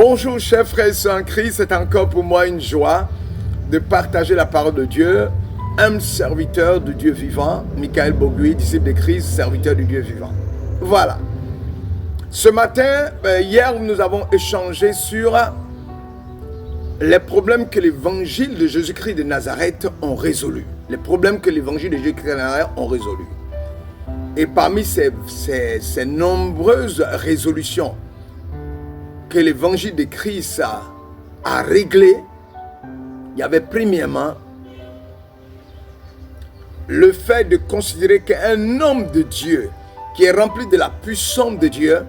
Bonjour chers frères et sœurs en Christ, c'est encore pour moi une joie de partager la parole de Dieu. Un serviteur de Dieu vivant, Michael Bogui, disciple de Christ, serviteur du Dieu vivant. Voilà. Ce matin, hier, nous avons échangé sur les problèmes que l'évangile de Jésus-Christ de Nazareth ont résolus. Les problèmes que l'évangile de Jésus-Christ de Nazareth ont résolus. Et parmi ces nombreuses résolutions que l'évangile de Christ a réglées, il y avait premièrement le fait de considérer qu'un homme de Dieu qui est rempli de la puissance de Dieu,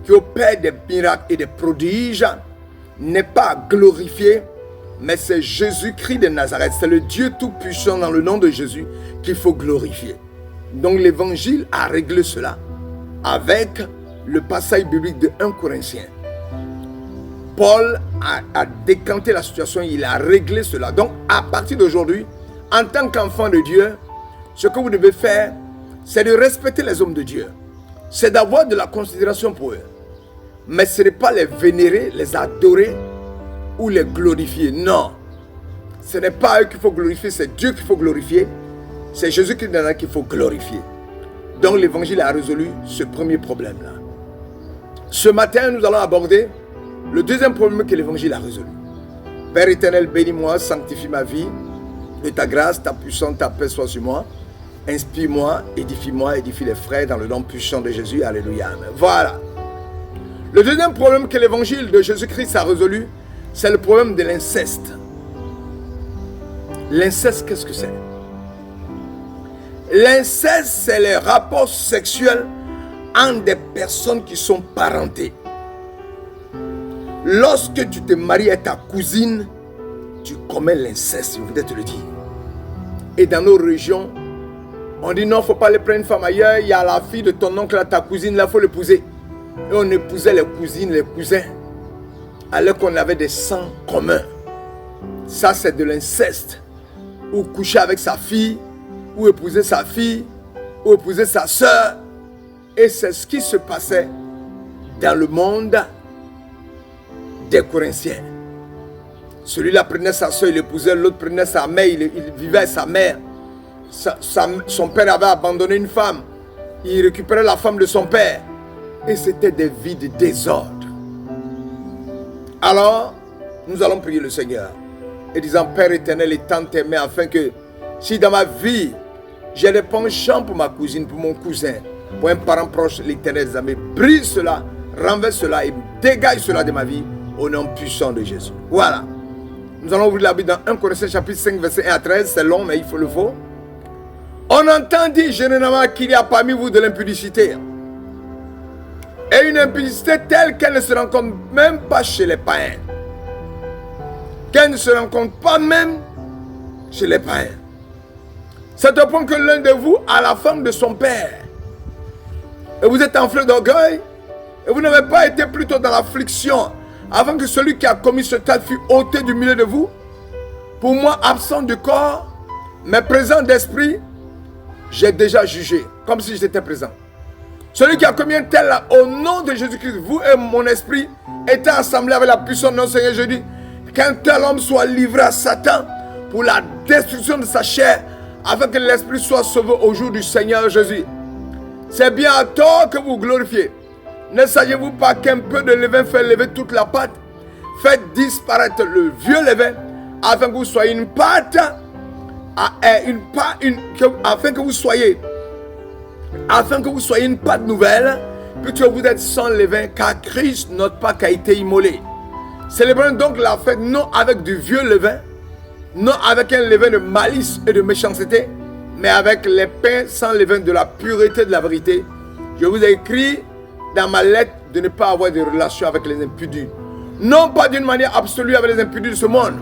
qui opère des miracles et des prodiges, n'est pas glorifié, mais c'est Jésus-Christ de Nazareth, c'est le Dieu tout-puissant dans le nom de Jésus qu'il faut glorifier. Donc l'évangile a réglé cela avec le passage biblique de 1 Corinthiens. Paul a décanté la situation, il a réglé cela. Donc à partir d'aujourd'hui, en tant qu'enfant de Dieu, ce que vous devez faire, c'est de respecter les hommes de Dieu. C'est d'avoir de la considération pour eux. Mais ce n'est pas les vénérer, les adorer ou les glorifier. Non. Ce n'est pas eux qu'il faut glorifier, c'est Dieu qu'il faut glorifier. C'est Jésus-Christ qu'il faut glorifier. Donc l'évangile a résolu ce premier problème-là. Ce matin, nous allons aborder le deuxième problème que l'évangile a résolu. Père éternel, bénis-moi, sanctifie ma vie. De ta grâce, ta puissance, ta paix soit sur moi. Inspire-moi, édifie les frères dans le nom puissant de Jésus. Alléluia. Amen. Voilà. Le deuxième problème que l'évangile de Jésus-Christ a résolu, c'est le problème de l'inceste. L'inceste, qu'est-ce que c'est? L'inceste, c'est les rapports sexuels entre des personnes qui sont parentées. Lorsque tu te maries à ta cousine, tu commets l'inceste, je voudrais te le dire. Et dans nos régions, on dit non, il ne faut pas aller prendre une femme ailleurs, il y a la fille de ton oncle, ta cousine, là, il faut l'épouser. Et on épousait les cousines, les cousins, alors qu'on avait des sangs communs. Ça, c'est de l'inceste. Ou coucher avec sa fille, ou épouser sa fille, ou épouser sa soeur. Et c'est ce qui se passait dans le monde des Corinthiens. Celui-là prenait sa soeur, il épousait, l'autre prenait sa mère, il vivait avec sa mère. Son père avait abandonné une femme, il récupérait la femme de son père. Et c'était des vies de désordre. Alors, nous allons prier le Seigneur. Et disant, Père éternel et tant aimé, afin que si dans ma vie, j'ai des penchants pour ma cousine, pour mon cousin, pour un parent proche, l'Éternel des armées, brise cela, renverse cela et dégage cela de ma vie au nom puissant de Jésus. Voilà. Nous allons ouvrir la Bible dans 1 Corinthiens chapitre 5, verset 1 à 13. C'est long, mais il faut le faut. On entend dire généralement qu'il y a parmi vous de l'impudicité. Et une impudicité telle qu'elle ne se rencontre même pas chez les païens. Qu'elle ne se rencontre pas même chez les païens. C'est au point que l'un de vous a la femme de son père. Et vous êtes enflé d'orgueil. Et vous n'avez pas été plutôt dans l'affliction avant que celui qui a commis ce acte fût ôté du milieu de vous. Pour moi, absent du corps, mais présent d'esprit, j'ai déjà jugé, comme si j'étais présent. Celui qui a commis un tel là, au nom de Jésus-Christ, vous et mon esprit, étant assemblés avec la puissance de notre Seigneur Jésus, qu'un tel homme soit livré à Satan pour la destruction de sa chair, afin que l'esprit soit sauvé au jour du Seigneur Jésus. C'est bien à tort que vous glorifiez. Ne saviez-vous pas qu'un peu de levain fait lever toute la pâte? Faites disparaître le vieux levain, afin que vous soyez une pâte, afin que vous soyez une pâte nouvelle, puisque vous êtes sans levain, car Christ, notre Pâque, a été immolé. Célébrons donc la fête non avec du vieux levain, non avec un levain de malice et de méchanceté, mais avec les pains sans levain de la pureté de la vérité. Je vous ai écrit dans ma lettre de ne pas avoir de relation avec les impudents. Non pas d'une manière absolue avec les impudents de ce monde,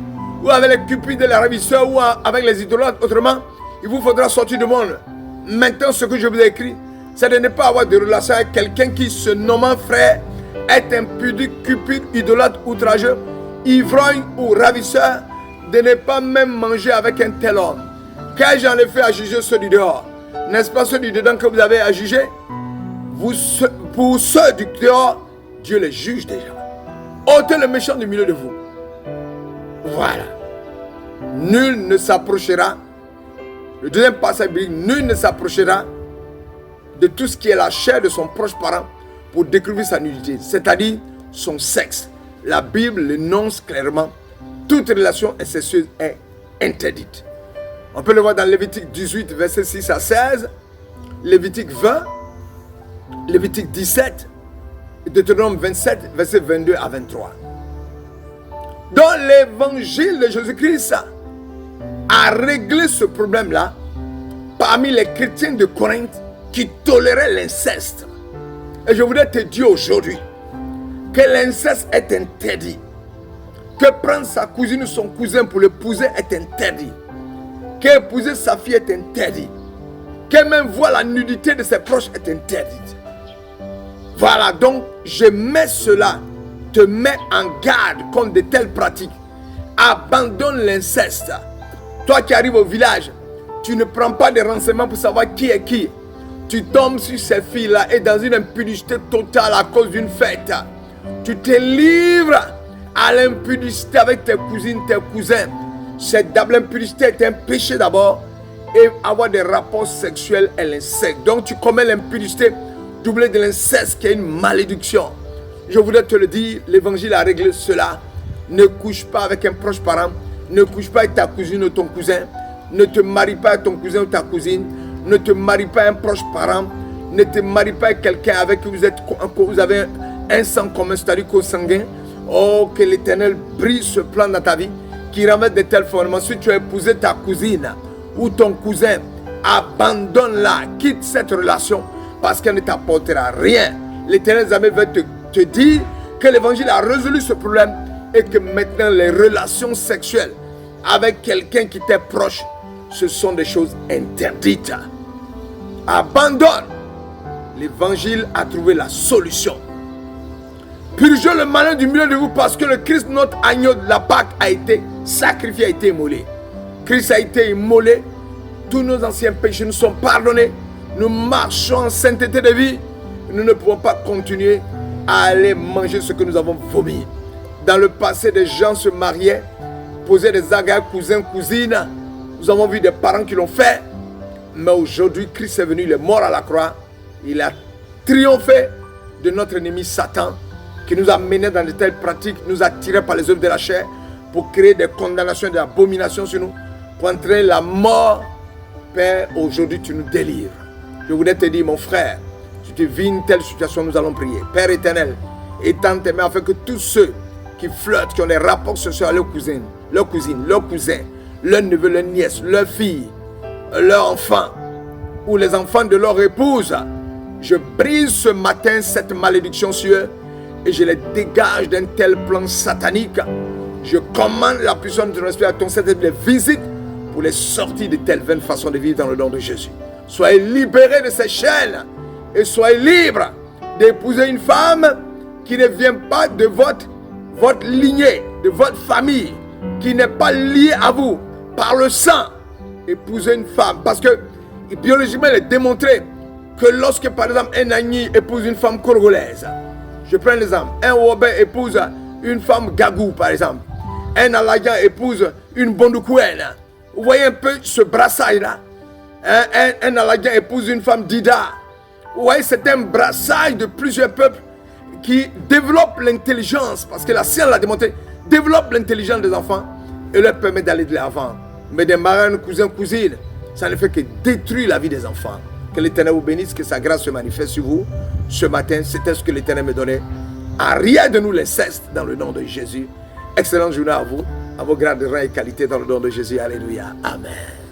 ou avec les cupides et les ravisseurs, ou avec les idolâtres. Autrement, il vous faudra sortir du monde. Maintenant, ce que je vous ai écrit, c'est de ne pas avoir de relation avec quelqu'un qui, se nommant frère, est impudique, cupide, idolâtre, outrageux, ivrogne ou ravisseur, de ne pas même manger avec un tel homme. Car j'en ai fait à juger ceux du dehors. N'est-ce pas ceux du dedans que vous avez à juger? Pour ceux du dehors, Dieu les juge déjà. ôtez le méchant du milieu de vous. Voilà. Nul ne s'approchera. Le deuxième passage biblique, nul ne s'approchera de tout ce qui est la chair de son proche parent pour découvrir sa nudité, c'est-à-dire son sexe. La Bible l'énonce clairement. Toute relation incestueuse est interdite. On peut le voir dans Lévitique 18, versets 6 à 16, Lévitique 20, Lévitique 17, Deutéronome 27, versets 22 à 23. Dans l'évangile de Jésus-Christ a réglé ce problème-là parmi les chrétiens de Corinthe qui toléraient l'inceste. Et je voudrais te dire aujourd'hui que l'inceste est interdit. Que prendre sa cousine ou son cousin pour l'épouser est interdit. Qu'épouser sa fille est interdit. Que même voir la nudité de ses proches est interdite. Voilà, donc je mets cela, te mets en garde contre de telles pratiques. Abandonne l'inceste. Toi qui arrives au village, tu ne prends pas de renseignements pour savoir qui est qui. Tu tombes sur ces filles-là et dans une impudicité totale à cause d'une fête. Tu te livres à l'impudicité avec tes cousines, tes cousins. L'impudicité est un péché d'abord, et avoir des rapports sexuels est l'inceste. Donc tu commets l'impudicité doublée de l'inceste qui est une malédiction. Je voudrais te le dire, l'évangile a réglé cela. Ne couche pas avec un proche parent, ne couche pas avec ta cousine ou ton cousin, ne te marie pas avec ton cousin ou ta cousine, ne te marie pas avec un proche parent, ne te marie pas avec quelqu'un avec qui vous avez un sang commun, c'est-à-dire consanguin. Oh, que l'Éternel brise ce plan dans ta vie, qui remet de telles formes. Si tu as épousé ta cousine ou ton cousin, abandonne-la, quitte cette relation parce qu'elle ne t'apportera rien. L'Éternel jamais veut te dire que l'Évangile a résolu ce problème et que maintenant les relations sexuelles avec quelqu'un qui t'est proche, ce sont des choses interdites. Abandonne. L'Évangile a trouvé la solution. Purgez le malin du milieu de vous parce que le Christ, notre agneau de la Pâque, a été sacrifié, a été immolé. Christ a été immolé. Tous nos anciens péchés nous sont pardonnés. Nous marchons en sainteté de vie. Nous ne pouvons pas continuer à aller manger ce que nous avons vomi. Dans le passé, des gens se mariaient, posaient des agailles cousins, cousines. Nous avons vu des parents qui l'ont fait. Mais aujourd'hui, Christ est venu, il est mort à la croix. Il a triomphé de notre ennemi Satan, qui nous a menés dans de telles pratiques, nous a tirés par les œuvres de la chair pour créer des condamnations, des abominations sur nous, pour entraîner la mort. Père, aujourd'hui tu nous délivres. Je voudrais te dire, mon frère, si tu vis une telle situation, nous allons prier. Père éternel, étends tes mains afin que tous ceux qui flirtent, qui ont des rapports sociaux à leurs cousines, leurs cousins, leurs neveux, leurs nièces, leurs filles, leurs enfants, ou les enfants de leur épouse, je brise ce matin cette malédiction sur eux et je les dégage d'un tel plan satanique. Je commande la puissance de ton esprit à ton Saint-Esprit les visite pour les sortir de telle vaine façon de vivre dans le nom de Jésus. Soyez libérés de ces chaînes et soyez libres d'épouser une femme qui ne vient pas de votre lignée, de votre famille, qui n'est pas liée à vous par le sang. Épousez une femme parce que biologiquement il est démontré que lorsque par exemple un Agni épouse une femme congolaise, je prends l'exemple, un Wobé épouse une femme Gagou par exemple, un Alagan épouse une Bondoukouen. Vous voyez un peu ce brassage là. Un Alagan épouse une femme Dida. Vous voyez, c'est un brassage de plusieurs peuples qui développe l'intelligence, parce que la science l'a démontré, développe l'intelligence des enfants et leur permet d'aller de l'avant. Mais des marraines, cousins, cousines, ça ne fait que détruire la vie des enfants. Que l'Éternel vous bénisse, que sa grâce se manifeste sur vous. Ce matin, c'était ce que l'Éternel me donnait. À rien de nous l'inceste dans le nom de Jésus. Excellente journée à vous, à vos grades de rang et qualité dans le nom de Jésus. Alléluia. Amen.